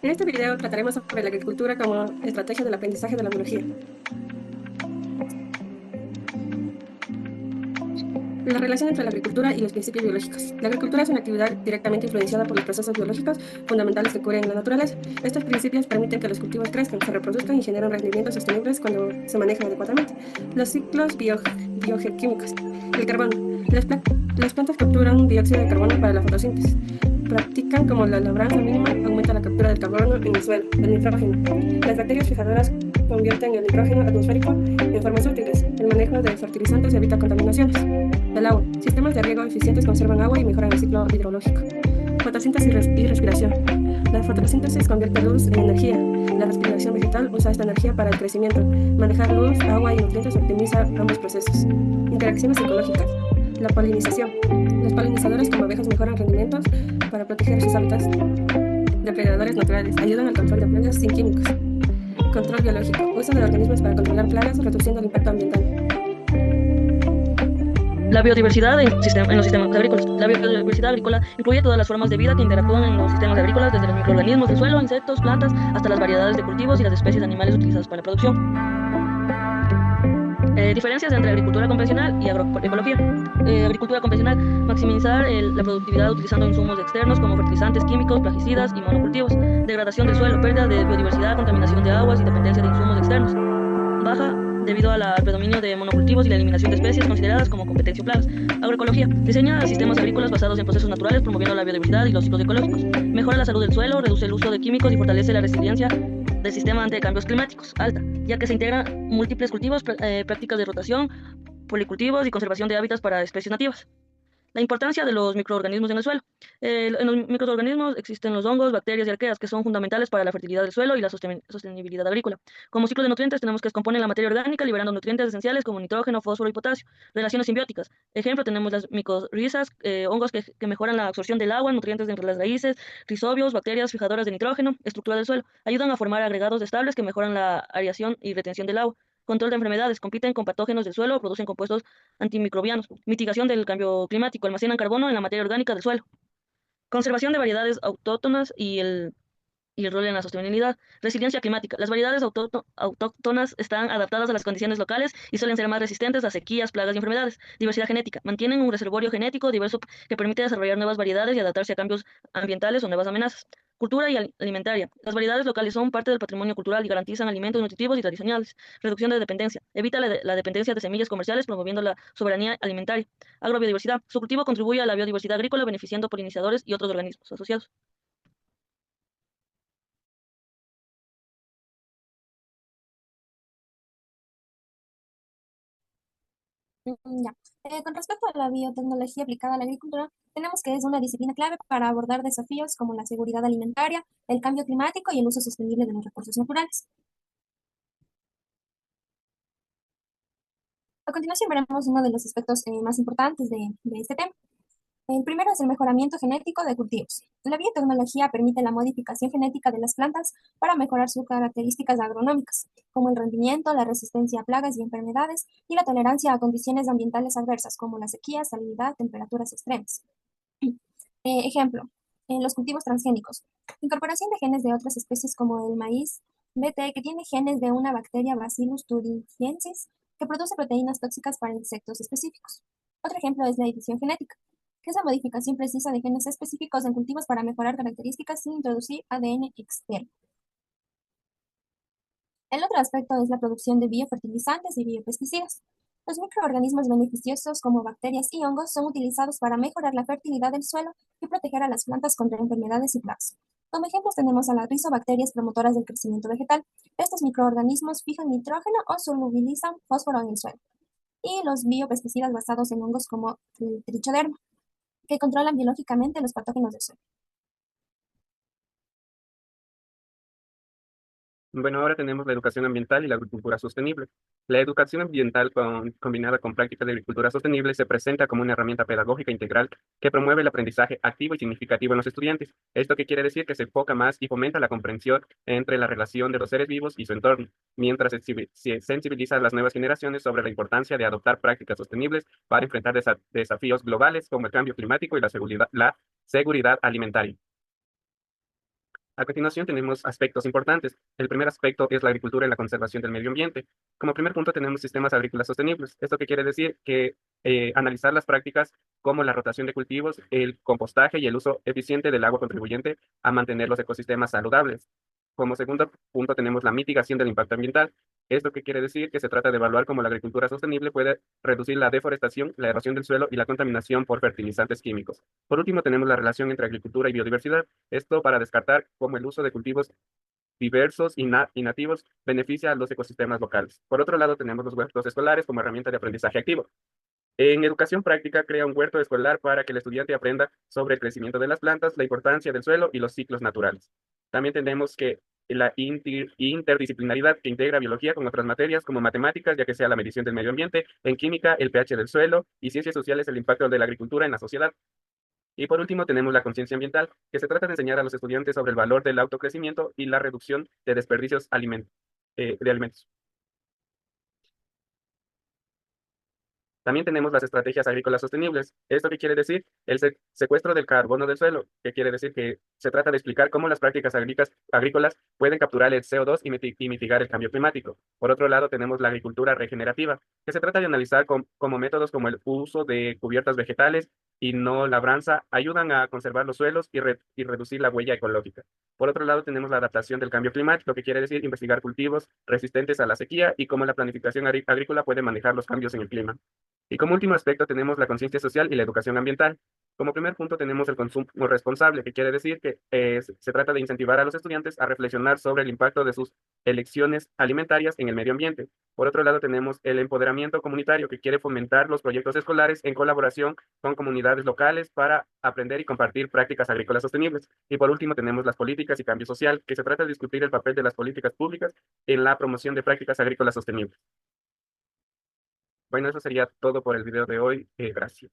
En este video trataremos sobre la agricultura como estrategia del aprendizaje de la biología. La relación entre la agricultura y los principios biológicos. La agricultura es una actividad directamente influenciada por los procesos biológicos fundamentales que ocurren en la naturaleza. Estos principios permiten que los cultivos crezcan, se reproduzcan y generen rendimientos sostenibles cuando se manejan adecuadamente. Los ciclos biogeoquímicos. El carbono. Las plantas capturan dióxido de carbono para la fotosíntesis. Practican como la labranza mínima aumenta la captura del carbono en el suelo, el nitrógeno. Las bacterias fijadoras convierten el nitrógeno atmosférico en formas útiles. El manejo de fertilizantes evita contaminaciones. El agua. Sistemas de riego eficientes conservan agua y mejoran el ciclo hidrológico. Fotosíntesis y respiración. La fotosíntesis convierte luz en energía. La respiración vegetal usa esta energía para el crecimiento. Manejar luz, agua y nutrientes optimiza ambos procesos. Interacciones ecológicas. La polinización. Los polinizadores como abejas mejoran rendimientos para proteger sus hábitats. Depredadores naturales. Ayudan al control de plagas sin químicos. Control biológico. Uso de organismos para controlar plagas, reduciendo el impacto ambiental. La biodiversidad en los sistemas agrícolas. La biodiversidad agrícola incluye todas las formas de vida que interactúan en los sistemas agrícolas, desde los microorganismos del suelo, insectos, plantas, hasta las variedades de cultivos y las especies de animales utilizadas para la producción. Diferencias entre agricultura convencional y agroecología. Agricultura convencional: maximizar la productividad utilizando insumos externos como fertilizantes químicos, plaguicidas y monocultivos. Degradación del suelo, pérdida de biodiversidad, contaminación de aguas y dependencia de insumos externos. Baja debido al predominio de monocultivos y la eliminación de especies consideradas como competencia o plagas. Agroecología: diseña sistemas agrícolas basados en procesos naturales, promoviendo la biodiversidad y los ciclos ecológicos. Mejora la salud del suelo, reduce el uso de químicos y fortalece la resiliencia del sistema ante cambios climáticos. Alta, ya que se integran múltiples cultivos, prácticas de rotación, policultivos y conservación de hábitats para especies nativas. La importancia de los microorganismos en el suelo. En los microorganismos existen los hongos, bacterias y arqueas, que son fundamentales para la fertilidad del suelo y la sostenibilidad agrícola. Como ciclo de nutrientes, tenemos que descomponen la materia orgánica, liberando nutrientes esenciales como nitrógeno, fósforo y potasio. Relaciones simbióticas. Ejemplo, tenemos las micorrizas, hongos que mejoran la absorción del agua, nutrientes dentro de las raíces, rizobios, bacterias fijadoras de nitrógeno. Estructura del suelo. Ayudan a formar agregados estables que mejoran la aireación y retención del agua. Control de enfermedades: compiten con patógenos del suelo o producen compuestos antimicrobianos. Mitigación del cambio climático: almacenan carbono en la materia orgánica del suelo. Conservación de variedades autóctonas y el rol en la sostenibilidad. Resiliencia climática: las variedades autóctonas están adaptadas a las condiciones locales y suelen ser más resistentes a sequías, plagas y enfermedades. Diversidad genética: mantienen un reservorio genético diverso que permite desarrollar nuevas variedades y adaptarse a cambios ambientales o nuevas amenazas. Cultura y alimentaria: las variedades locales son parte del patrimonio cultural y garantizan alimentos nutritivos y tradicionales. Reducción de dependencia: evita la dependencia de semillas comerciales, promoviendo la soberanía alimentaria. Agrobiodiversidad: su cultivo contribuye a la biodiversidad agrícola, beneficiando polinizadores y otros organismos asociados. Ya. Con respecto a la biotecnología aplicada a la agricultura, tenemos que es una disciplina clave para abordar desafíos como la seguridad alimentaria, el cambio climático y el uso sostenible de los recursos naturales. A continuación veremos uno de los aspectos más importantes de este tema. El primero es el mejoramiento genético de cultivos. La biotecnología permite la modificación genética de las plantas para mejorar sus características agronómicas, como el rendimiento, la resistencia a plagas y enfermedades y la tolerancia a condiciones ambientales adversas, como la sequía, salinidad, temperaturas extremas. Ejemplo, en los cultivos transgénicos. Incorporación de genes de otras especies como el maíz BT, que tiene genes de una bacteria Bacillus thuringiensis, que produce proteínas tóxicas para insectos específicos. Otro ejemplo es la edición genética, que es la modificación precisa de genes específicos en cultivos para mejorar características sin introducir ADN externo. El otro aspecto es la producción de biofertilizantes y biopesticidas. Los microorganismos beneficiosos como bacterias y hongos son utilizados para mejorar la fertilidad del suelo y proteger a las plantas contra enfermedades y plagas. Como ejemplos tenemos a las rizobacterias promotoras del crecimiento vegetal. Estos microorganismos fijan nitrógeno o solubilizan fósforo en el suelo. Y los biopesticidas basados en hongos como el trichoderma, que controlan biológicamente los patógenos del suelo. Bueno, ahora tenemos la educación ambiental y la agricultura sostenible. La educación ambiental combinada con prácticas de agricultura sostenible se presenta como una herramienta pedagógica integral que promueve el aprendizaje activo y significativo en los estudiantes. ¿Esto qué quiere decir? Que se enfoca más y fomenta la comprensión entre la relación de los seres vivos y su entorno, mientras se sensibiliza a las nuevas generaciones sobre la importancia de adoptar prácticas sostenibles para enfrentar desafíos globales como el cambio climático y la seguridad alimentaria. A continuación tenemos aspectos importantes. El primer aspecto es la agricultura y la conservación del medio ambiente. Como primer punto tenemos sistemas agrícolas sostenibles. ¿Esto qué quiere decir? Que analizar las prácticas como la rotación de cultivos, el compostaje y el uso eficiente del agua contribuyente a mantener los ecosistemas saludables. Como segundo punto tenemos la mitigación del impacto ambiental. ¿Esto qué quiere decir? Que se trata de evaluar cómo la agricultura sostenible puede reducir la deforestación, la erosión del suelo y la contaminación por fertilizantes químicos. Por último, tenemos la relación entre agricultura y biodiversidad. Esto para descartar cómo el uso de cultivos diversos y nativos beneficia a los ecosistemas locales. Por otro lado, tenemos los huertos escolares como herramienta de aprendizaje activo. En educación práctica, crea un huerto escolar para que el estudiante aprenda sobre el crecimiento de las plantas, la importancia del suelo y los ciclos naturales. También tenemos que la interdisciplinaridad que integra biología con otras materias como matemáticas, ya que sea la medición del medio ambiente, en química, el pH del suelo y ciencias sociales, el impacto de la agricultura en la sociedad. Y por último, tenemos la conciencia ambiental, que se trata de enseñar a los estudiantes sobre el valor del autocrecimiento y la reducción de desperdicios de alimentos. También tenemos las estrategias agrícolas sostenibles. ¿Esto qué quiere decir? El secuestro del carbono del suelo, que quiere decir que se trata de explicar cómo las prácticas agrícolas pueden capturar el CO2 y mitigar el cambio climático. Por otro lado, tenemos la agricultura regenerativa, que se trata de analizar como métodos como el uso de cubiertas vegetales y no labranza ayudan a conservar los suelos y reducir la huella ecológica. Por otro lado, tenemos la adaptación del cambio climático, que quiere decir investigar cultivos resistentes a la sequía y cómo la planificación agrícola puede manejar los cambios en el clima. Y como último aspecto tenemos la conciencia social y la educación ambiental. Como primer punto tenemos el consumo responsable, que quiere decir que se trata de incentivar a los estudiantes a reflexionar sobre el impacto de sus elecciones alimentarias en el medio ambiente. Por otro lado tenemos el empoderamiento comunitario, que quiere fomentar los proyectos escolares en colaboración con comunidades locales para aprender y compartir prácticas agrícolas sostenibles. Y por último tenemos las políticas y cambio social, que se trata de discutir el papel de las políticas públicas en la promoción de prácticas agrícolas sostenibles. Bueno, eso sería todo por el video de hoy. Gracias.